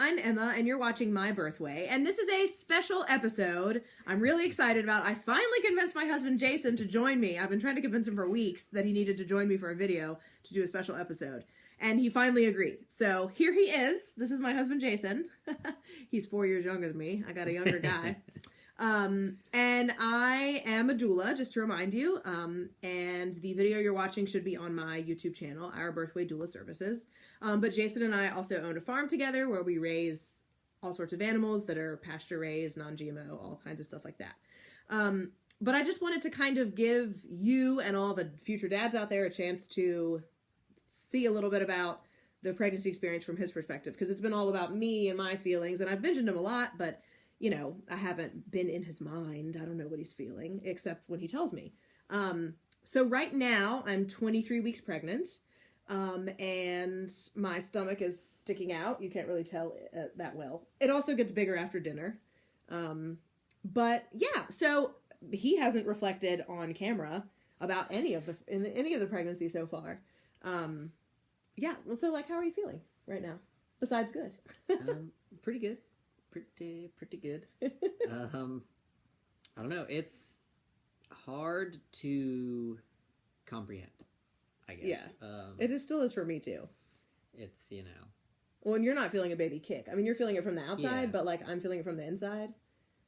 I'm Emma, and you're watching My Birthway, and this is a special episode I'm really excited about. I finally convinced my husband, Jason, to join me. I've been trying to convince him for weeks that he needed to join me for a video to do a special episode, and he finally agreed. So here he is. This is my husband, Jason. He's 4 years younger than me. I got a younger guy. And I am a doula, just to remind you, and the video you're watching should be on my YouTube channel, Our Birthway Doula Services. But Jason and I also own a farm together where we raise all sorts of animals that are pasture raised, non-GMO, all kinds of stuff like that. But I just wanted to kind of give you and all the future dads out there a chance to see a little bit about the pregnancy experience from his perspective, because it's been all about me and my feelings, and I've mentioned him a lot, but you know, I haven't been in his mind. I don't know what he's feeling, except when he tells me. So right now, I'm 23 weeks pregnant, and my stomach is sticking out. You can't really tell that well. It also gets bigger after dinner. But yeah, so he hasn't reflected on camera about any of the pregnancy so far. Yeah, so like, how are you feeling right now? Besides good. Pretty good. Pretty good. I don't know. It's hard to comprehend, I guess. Yeah. It still is for me too. It's, you know. Well, and you're not feeling a baby kick. I mean, you're feeling it from the outside, Yeah. but like I'm feeling it from the inside.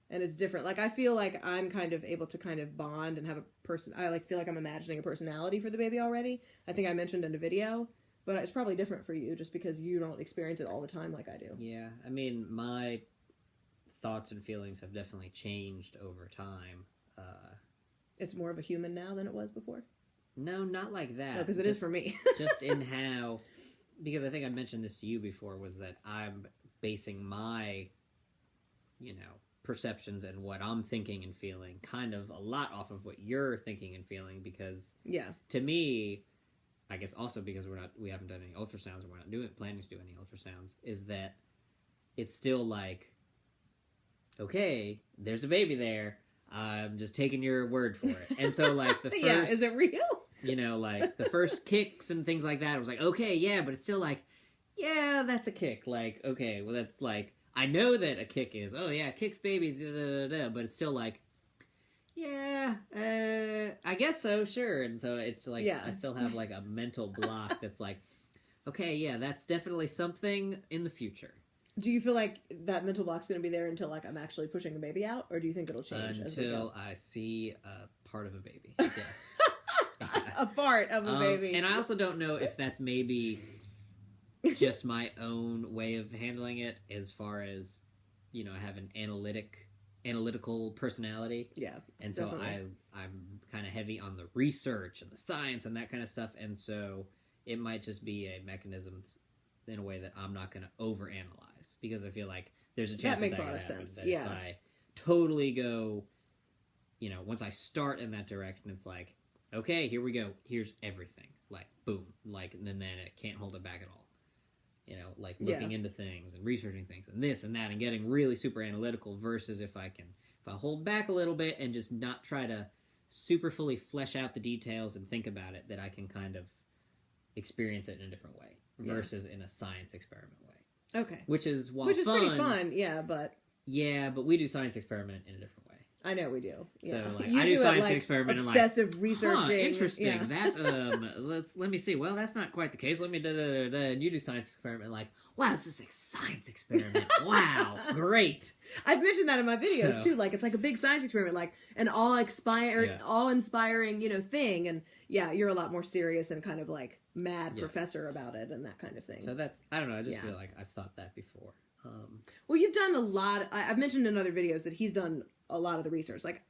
And it's different. Like I feel like I'm kind of able to kind of bond and have a person. I like feel like I'm imagining a personality for the baby already. I think I mentioned in a video. But it's probably different for you just because you don't experience it all the time like I do. Yeah. I mean, my thoughts and feelings have definitely changed over time. It's more of a human now than it was before? No, not like that. No, because it is for me. Just in how, because I think I mentioned this to you before, was that I'm basing my, you know, perceptions and what I'm thinking and feeling kind of a lot off of what you're thinking and feeling, because yeah, to me, I guess also because we haven't done any ultrasounds, or we're not planning to do any ultrasounds, is that it's still like, okay, there's a baby there. I'm just taking your word for it. And so like the first, yeah, is it real? You know, like the first kicks and things like that, I was like, okay, yeah, but it's still like, yeah, that's a kick. Like, okay, well that's like, I know that a kick is, oh yeah, kicks babies, da, da, da, da, but it's still like, yeah, I guess so, sure. And so it's like, yeah. I still have like a mental block that's like, okay, yeah, that's definitely something in the future. Do you feel like that mental block's going to be there until like I'm actually pushing a baby out, or do you think it'll change until I see a part of a baby? Yeah. Yeah. A part of a baby. And I also don't know if that's maybe just my own way of handling it, as far as, you know, I have an analytical personality. Yeah. And so I'm kind of heavy on the research and the science and that kind of stuff, and so it might just be a mechanism in a way that I'm not going to overanalyze, because I feel like there's a chance that makes a lot of sense. That yeah. If I totally go, you know, once I start in that direction, it's like, okay, here we go. Here's everything. Like, boom. Like, and then it can't hold it back at all. You know, like looking into things and researching things and this and that and getting really super analytical, versus if I hold back a little bit and just not try to super fully flesh out the details and think about it, that I can kind of experience it in a different way, versus in a science experiment way. Okay. Which is pretty fun, yeah, but... Yeah, but we do science experiment in a different way. I know we do. Yeah. So like, I do science experiment and like, obsessive researching. Interesting. Yeah. That let me see. Well, that's not quite the case. Let me and you do science experiment like, wow, this is a science experiment. Wow, great. I've mentioned that in my videos too. Like, it's like a big science experiment, like an awe-inspiring, you know, thing. And yeah, you're a lot more serious and kind of like mad professor about it and that kind of thing. So that's, I don't know. I just feel like I've thought that before. Well, you've done a lot. I've mentioned in other videos that he's done a lot of the research. Like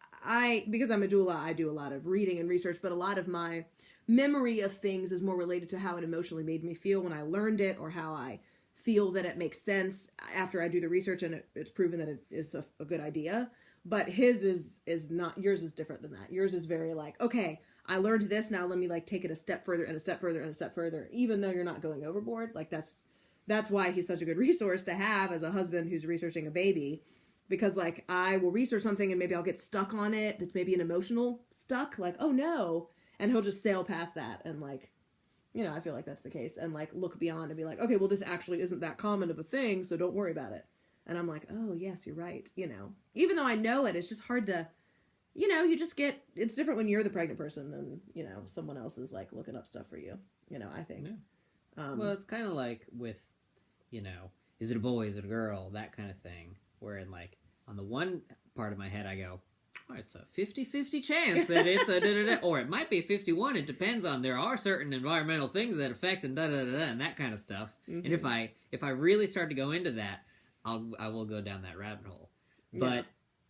because I'm a doula, I do a lot of reading and research, but a lot of my memory of things is more related to how it emotionally made me feel when I learned it, or how I feel that it makes sense after I do the research and it's proven that it is a good idea. But his is not, yours is different than that. Yours is very like, okay, I learned this, now let me like take it a step further and a step further and a step further, even though you're not going overboard. Like that's why he's such a good resource to have as a husband who's researching a baby. Because, like, I will research something and maybe I'll get stuck on it. That's maybe an emotional stuck. Like, oh, no. And he'll just sail past that and, like, You know, I feel like that's the case. And, like, look beyond and be like, okay, well, this actually isn't that common of a thing, so don't worry about it. And I'm like, oh, yes, you're right, you know. Even though I know it, it's just hard to, you know, you just get, it's different when you're the pregnant person and, you know, someone else is, like, looking up stuff for you, you know, I think. Yeah. Well, it's kind of like with, you know, is it a boy, is it a girl, that kind of thing. Where in, like, on the one part of my head, I go, oh, it's a 50-50 chance that it's a da-da-da, or it might be 51. It depends on, there are certain environmental things that affect and da-da-da-da and that kind of stuff. Mm-hmm. And if I really start to go into that, I will go down that rabbit hole. But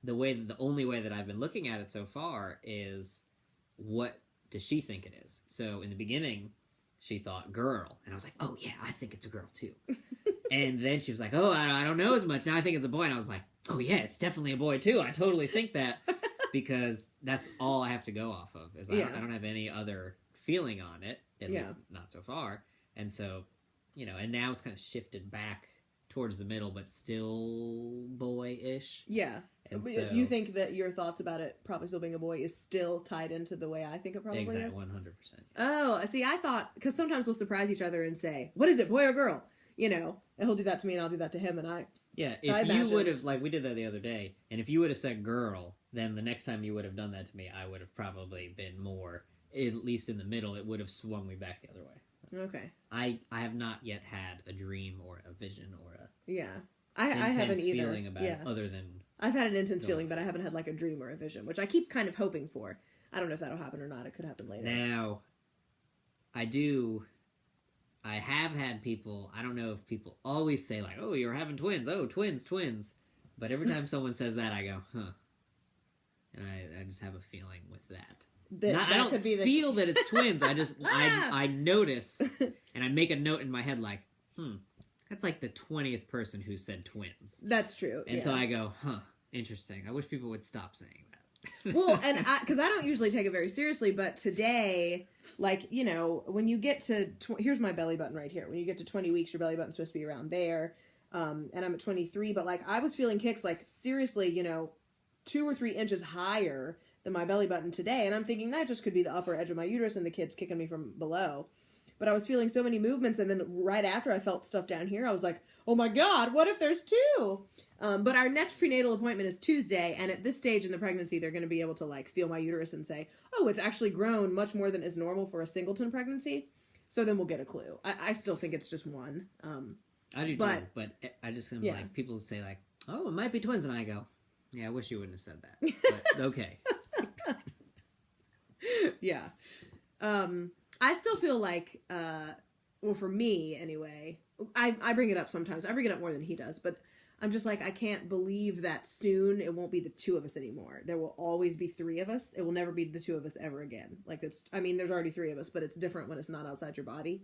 the only way that I've been looking at it so far is, what does she think it is? So in the beginning, she thought girl, and I was like, oh yeah, I think it's a girl too. And then she was like, oh, I don't know as much. Now I think it's a boy. And I was like, oh yeah, it's definitely a boy too. I totally think that, because that's all I have to go off of. Is I don't have any other feeling on it, at least not so far. And so, you know, and now it's kind of shifted back towards the middle, but still boy-ish. Yeah. And so, you think that your thoughts about it probably still being a boy is still tied into the way I think it probably is? Exactly, 100%. Oh, see, I thought, because sometimes we'll surprise each other and say, what is it, boy or girl? You know, and he'll do that to me and I'll do that to him, and yeah, if you would have, like, we did that the other day, and if you would have said girl, then the next time you would have done that to me, I would have probably been more, at least in the middle, it would have swung me back the other way. Okay. I have not yet had a dream or a vision or a I haven't either. Feeling about it, other than I've had an intense feeling, but I haven't had like a dream or a vision, which I keep kind of hoping for. I don't know if that'll happen or not. It could happen later. Now, I have had people, I don't know if people always say, like, oh, you're having twins. Oh, twins. But every time someone says that, I go, huh. And I just have a feeling with that. I don't feel that it's twins. I just, I notice, and I make a note in my head like, that's like the 20th person who said twins. That's true. And so I go, huh, interesting. I wish people would stop saying that. Well, and because I don't usually take it very seriously, but today, like, you know, when you get to, here's my belly button right here. When you get to 20 weeks, your belly button's supposed to be around there. And I'm at 23, but like, I was feeling kicks, like, seriously, you know, 2 or 3 inches higher than my belly button today. And I'm thinking that just could be the upper edge of my uterus and the kid's kicking me from below. But I was feeling so many movements, and then right after I felt stuff down here, I was like, oh my God, what if there's 2? But our next prenatal appointment is Tuesday, and at this stage in the pregnancy, they're going to be able to, like, feel my uterus and say, oh, it's actually grown much more than is normal for a singleton pregnancy. So then we'll get a clue. I still think it's just 1. I do too, but I just like, people say, like, oh, it might be twins, and I go, yeah, I wish you wouldn't have said that. But okay. Yeah. I still feel like, well, for me anyway, I bring it up sometimes. I bring it up more than he does, but I'm just like, I can't believe that soon it won't be the 2 of us anymore. There will always be 3 of us. It will never be the 2 of us ever again. Like, I mean, there's already 3 of us, but it's different when it's not outside your body.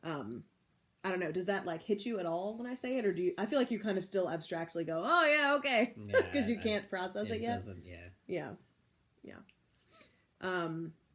I don't know. Does that, like, hit you at all when I say it? Or I feel like you kind of still abstractly go, oh yeah, okay. Because you can't process it yet. Doesn't, yeah. Yeah.